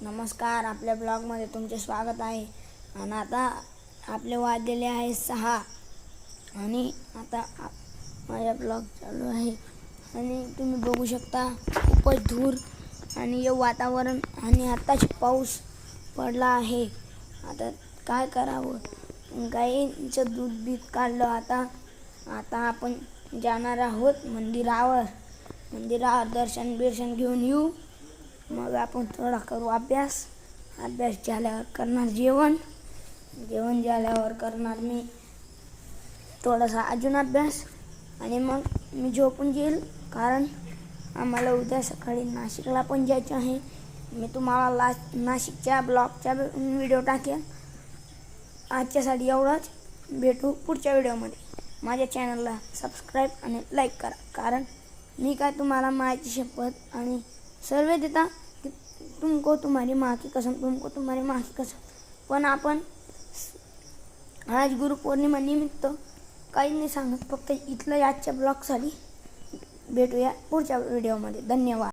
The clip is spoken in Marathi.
नमस्कार, आपल्या ब्लॉगमध्ये तुमचे स्वागत आहे. आणि आता आपले वाजलेले आहे 6 आणि आता माझा ब्लॉग चालू आहे. आणि तुम्ही बघू शकता खूपच धूर आणि हे वातावरण आणि आताच पाऊस पडला आहे. आता काय करावं, गाईंचं दूध बीत काढलं. आता आपण जाणार आहोत मंदिरावर दर्शन घेऊन येऊ. मग आपण थोडा करू अभ्यास झाल्यावर करणार जेवण झाल्यावर करणार मी थोडासा अजून अभ्यास आणि मग मी झोपून येईल, कारण आम्हाला उद्या सकाळी नाशिकला पण जायचं आहे. मी तुम्हाला नाशिकच्या ब्लॉगचा व्हिडिओ टाकेल. आजच्यासाठी एवढंच. भेटू पुढच्या व्हिडिओमध्ये. माझ्या चॅनलला सबस्क्राईब आणि लाईक करा, कारण मी काय तुम्हाला मायाची शपथ आणि सर्व देता की तुमको तुम्हारी माँ की कसम. पण आपण आज गुरुपौर्णिमा निमित्त काही नाही सांगत, फक्त इथलं आजच्या ब्लॉगसाठी. भेटूया पुढच्या व्हिडिओमध्ये. धन्यवाद.